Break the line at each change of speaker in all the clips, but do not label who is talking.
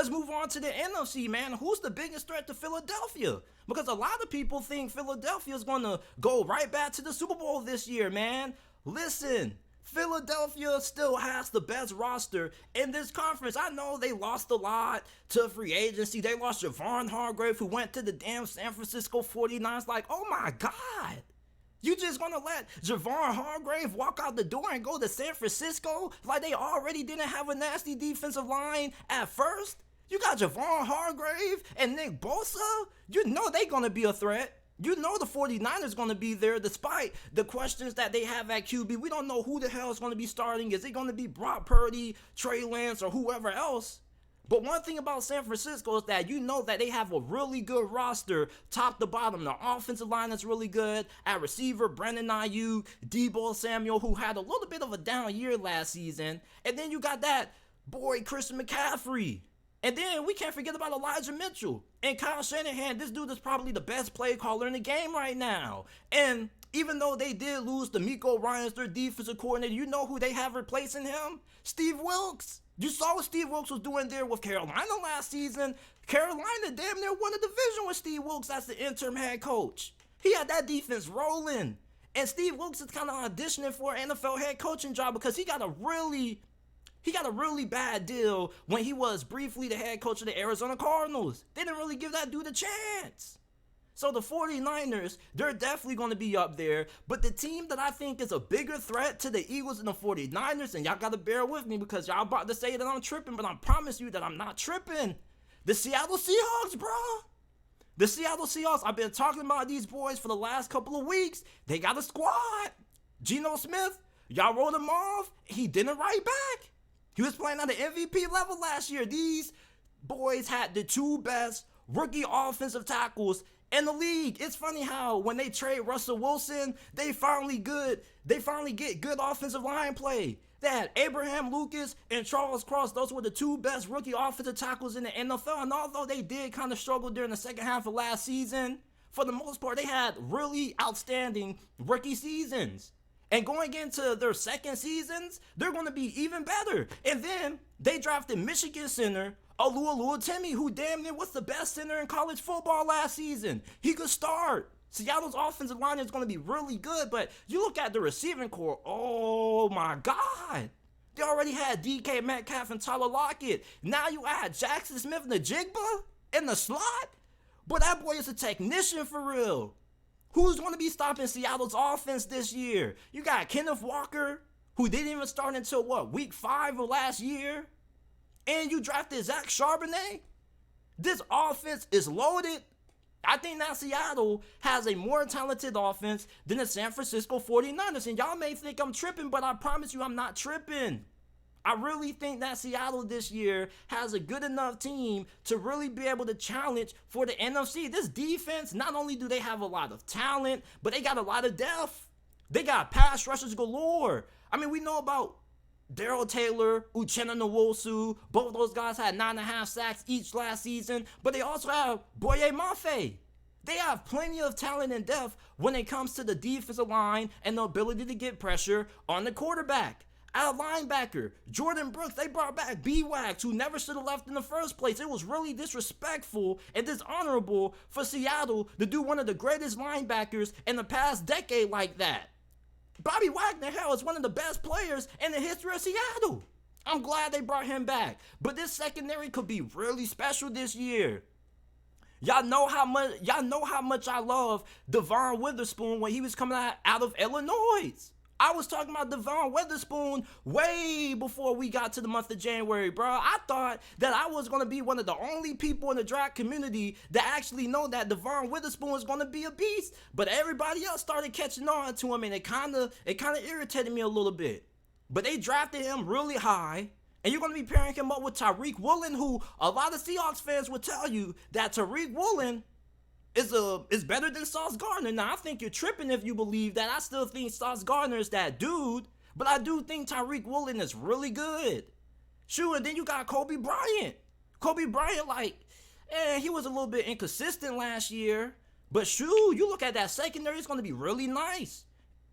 Let's move on to the NFC, man. Who's the biggest threat to Philadelphia? Because a lot of people think Philadelphia is going to go right back to the Super Bowl this year, man. Listen, Philadelphia still has the best roster in this conference. I know they lost a lot to free agency. They lost Javon Hargrave, who went to the damn San Francisco 49ers. Like, oh my God. You just gonna let Javon Hargrave walk out the door and go to San Francisco like they already didn't have a nasty defensive line at first? You got Javon Hargrave and Nick Bosa? You know they gonna be a threat. You know the 49ers going to be there despite the questions that they have at QB. We don't know who the hell is going to be starting. Is it going to be Brock Purdy, Trey Lance, or whoever else? But one thing about San Francisco is that you know that they have a really good roster top to bottom. The offensive line is really good. At receiver, Brandon Ayuk, Deebo Samuel, who had a little bit of a down year last season. And then you got that boy Christian McCaffrey. And then we can't forget about Elijah Mitchell. And Kyle Shanahan, this dude is probably the best play caller in the game right now. And even though they did lose D'Amico Ryans, their defensive coordinator, you know who they have replacing him? Steve Wilkes. You saw what Steve Wilkes was doing there with Carolina last season. Carolina damn near won the division with Steve Wilkes as the interim head coach. He had that defense rolling. And Steve Wilkes is kind of auditioning for an NFL head coaching job because he got a really bad deal when he was briefly the head coach of the Arizona Cardinals. They didn't really give that dude a chance. So the 49ers, they're definitely going to be up there. But the team that I think is a bigger threat to the Eagles and the 49ers, and y'all got to bear with me because y'all about to say that I'm tripping, but I promise you that I'm not tripping. The Seattle Seahawks, bro. The Seattle Seahawks, I've been talking about these boys for the last couple of weeks. They got a squad. Geno Smith, y'all wrote him off. He didn't write back. He was playing at the MVP level last year. These boys had the two best rookie offensive tackles in the league. It's funny how when they trade Russell Wilson, they finally get good offensive line play. They had Abraham Lucas and Charles Cross. Those were the two best rookie offensive tackles in the NFL. And although they did kind of struggle during the second half of last season, for the most part, they had really outstanding rookie seasons. And going into their second seasons, they're going to be even better. And then they drafted Michigan center Alua Timmy, who damn near was the best center in college football last season. He could start. Seattle's offensive line is going to be really good, but you look at the receiving core, oh my God. They already had DK Metcalf and Tyler Lockett. Now you add Jackson Smith and the Jigba in the slot? But that boy is a technician for real. Who's going to be stopping Seattle's offense this year? You got Kenneth Walker, who didn't even start until, week 5 of last year? And you drafted Zach Charbonnet? This offense is loaded. I think that Seattle has a more talented offense than the San Francisco 49ers. And y'all may think I'm tripping, but I promise you I'm not tripping. I really think that Seattle this year has a good enough team to really be able to challenge for the NFC. This defense, not only do they have a lot of talent, but they got a lot of depth. They got pass rushers galore. I mean, we know about Darrell Taylor, Uchenna Nwosu. Both of those guys had 9.5 sacks each last season, but they also have Boye Mafe. They have plenty of talent and depth when it comes to the defensive line and the ability to get pressure on the quarterback. At linebacker, Jordan Brooks, they brought back B-Wax, who never should have left in the first place. It was really disrespectful and dishonorable for Seattle to do one of the greatest linebackers in the past decade like that. Bobby Wagner, hell, is one of the best players in the history of Seattle. I'm glad they brought him back. But this secondary could be really special this year. Y'all know how much I love Devon Witherspoon when he was coming out of Illinois. I was talking about Devon Witherspoon way before we got to the month of January, bro. I thought that I was going to be one of the only people in the draft community that actually know that Devon Witherspoon was going to be a beast. But everybody else started catching on to him, and it kind of irritated me a little bit. But they drafted him really high, and you're going to be pairing him up with Tariq Woolen, who a lot of Seahawks fans would tell you that Tariq Woolen is better than Sauce Gardner. Now, I think you're tripping if you believe that. I still think Sauce Gardner is that dude, but I do think Tariq Woolen is really good. Shoot, and then you got Kobe Bryant. Kobe Bryant, he was a little bit inconsistent last year, but shoot, you look at that secondary, it's going to be really nice.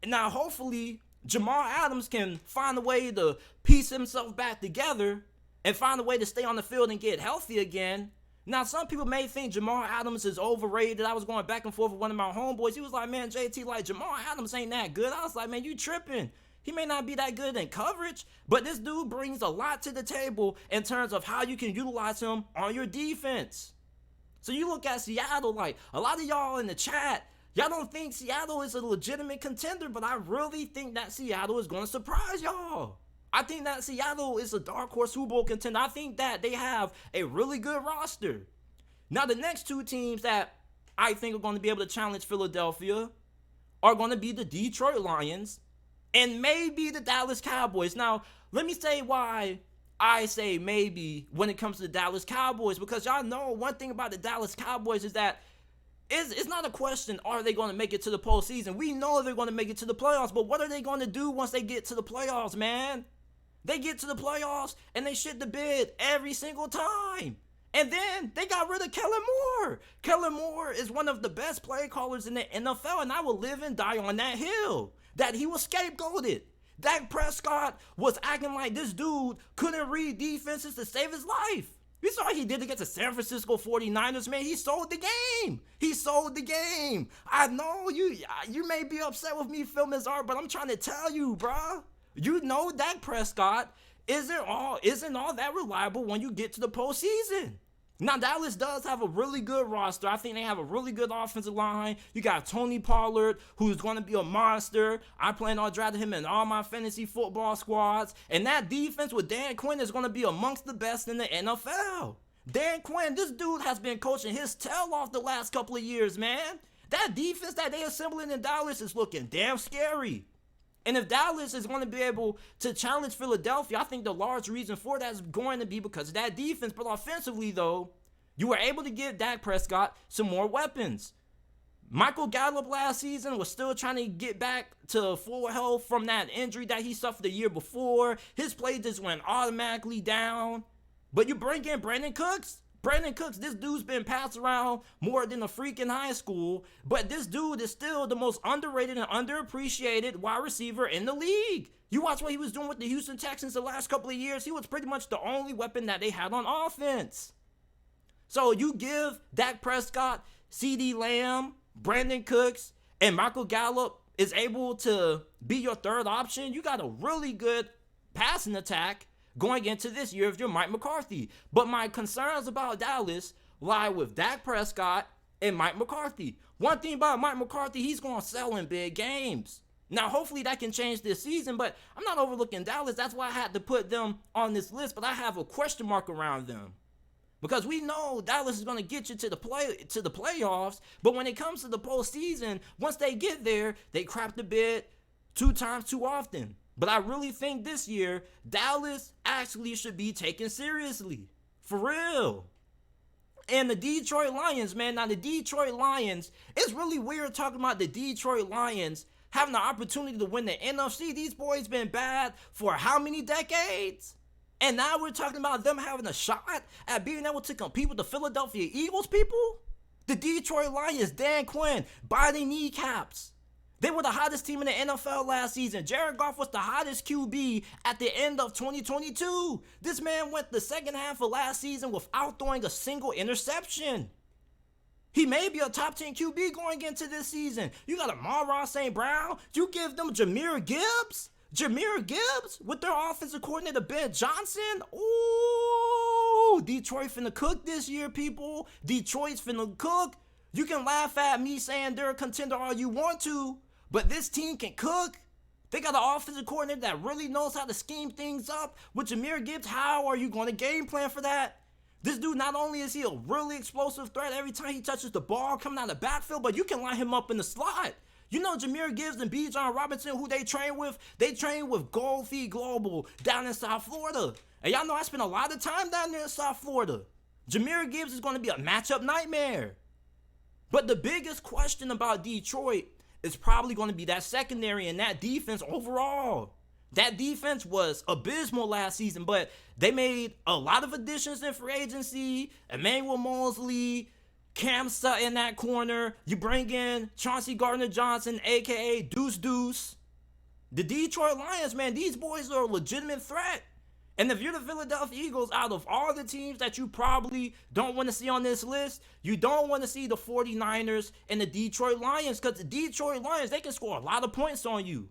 And now, hopefully, Jamal Adams can find a way to piece himself back together. and find a way to stay on the field and get healthy again. Now, some people may think Jamal Adams is overrated. I was going back and forth with one of my homeboys. He was like, man, JT, like, Jamal Adams ain't that good. I was like, man, you tripping. He may not be that good in coverage, but this dude brings a lot to the table in terms of how you can utilize him on your defense. So you look at Seattle, like, a lot of y'all in the chat, y'all don't think Seattle is a legitimate contender, but I really think that Seattle is going to surprise y'all. I think that Seattle is a dark horse Super Bowl contender. I think that they have a really good roster. Now, the next two teams that I think are going to be able to challenge Philadelphia are going to be the Detroit Lions and maybe the Dallas Cowboys. Now, let me say why I say maybe when it comes to the Dallas Cowboys, because y'all know one thing about the Dallas Cowboys is that it's not a question, are they going to make it to the postseason? We know they're going to make it to the playoffs, but what are they going to do once they get to the playoffs, man? They get to the playoffs and they shit the bed every single time. And then they got rid of Kellen Moore. Kellen Moore is one of the best play callers in the NFL, and I will live and die on that hill that he was scapegoated. Dak Prescott was acting like this dude couldn't read defenses to save his life. You saw what he did against the San Francisco 49ers, man. He sold the game. He sold the game. I know you may be upset with me, Phil Mizar, but I'm trying to tell you, bruh. You know Dak Prescott isn't all that reliable when you get to the postseason. Now, Dallas does have a really good roster. I think they have a really good offensive line. You got Tony Pollard, who's going to be a monster. I plan on drafting him in all my fantasy football squads. And that defense with Dan Quinn is going to be amongst the best in the NFL. Dan Quinn, this dude has been coaching his tail off the last couple of years, man. That defense that they assembling in Dallas is looking damn scary. And if Dallas is going to be able to challenge Philadelphia, I think the large reason for that is going to be because of that defense. But offensively, though, you were able to give Dak Prescott some more weapons. Michael Gallup last season was still trying to get back to full health from that injury that he suffered the year before. His play just went automatically down. But you bring in Brandon Cooks. Brandon Cooks, this dude's been passed around more than a freak in high school, but this dude is still the most underrated and underappreciated wide receiver in the league. You watch what he was doing with the Houston Texans the last couple of years. He was pretty much the only weapon that they had on offense. So you give Dak Prescott, CeeDee Lamb, Brandon Cooks, and Michael Gallup is able to be your third option. You got a really good passing attack going into this year if you're Mike McCarthy. But my concerns about Dallas lie with Dak Prescott and Mike McCarthy. One thing about Mike McCarthy, he's going to sell in big games. Now, hopefully that can change this season, but I'm not overlooking Dallas. That's why I had to put them on this list, but I have a question mark around them. Because we know Dallas is going to get you to the playoffs, but when it comes to the postseason, once they get there, they crap the bed 2 times too often. But I really think this year, Dallas actually should be taken seriously. For real. And the Detroit Lions, man. Now, the Detroit Lions, it's really weird talking about the Detroit Lions having the opportunity to win the NFC. These boys been bad for how many decades? And now we're talking about them having a shot at being able to compete with the Philadelphia Eagles, people? The Detroit Lions, Dan Quinn, biting kneecaps. They were the hottest team in the NFL last season. Jared Goff was the hottest QB at the end of 2022. This man went the second half of last season without throwing a single interception. He may be a top 10 QB going into this season. You got Amon-Ra St. Brown. You give them Jahmyr Gibbs. Jahmyr Gibbs with their offensive coordinator Ben Johnson. Ooh, Detroit finna cook this year, people. Detroit's finna cook. You can laugh at me saying they're a contender all you want to, but this team can cook. They got an offensive coordinator that really knows how to scheme things up. With Jahmyr Gibbs, how are you going to game plan for that? This dude, not only is he a really explosive threat every time he touches the ball coming out of the backfield, but you can line him up in the slot. You know Jahmyr Gibbs and Bijan Robinson, who they train with? They train with Goldfield Global down in South Florida. And y'all know I spent a lot of time down there in South Florida. Jahmyr Gibbs is going to be a matchup nightmare. But the biggest question about Detroit is probably going to be that secondary and that defense overall. That defense was abysmal last season, but they made a lot of additions in free agency. Emmanuel Mosley, Cam Sutton in that corner. You bring in Chauncey Gardner-Johnson, a.k.a. Deuce Deuce. The Detroit Lions, man, these boys are a legitimate threat. And if you're the Philadelphia Eagles, out of all the teams that you probably don't want to see on this list, you don't want to see the 49ers and the Detroit Lions, because the Detroit Lions, they can score a lot of points on you.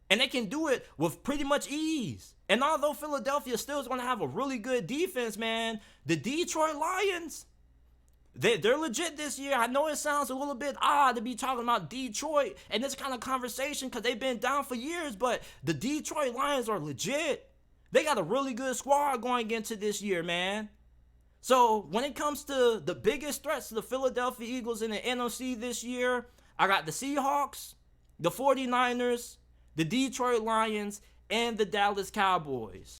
And they can do it with pretty much ease. And although Philadelphia still is going to have a really good defense, man, the Detroit Lions, they're legit this year. I know it sounds a little bit odd to be talking about Detroit and this kind of conversation because they've been down for years, but the Detroit Lions are legit. They got a really good squad going into this year, man. So when it comes to the biggest threats to the Philadelphia Eagles in the NFC this year, I got the Seahawks, the 49ers, the Detroit Lions, and the Dallas Cowboys.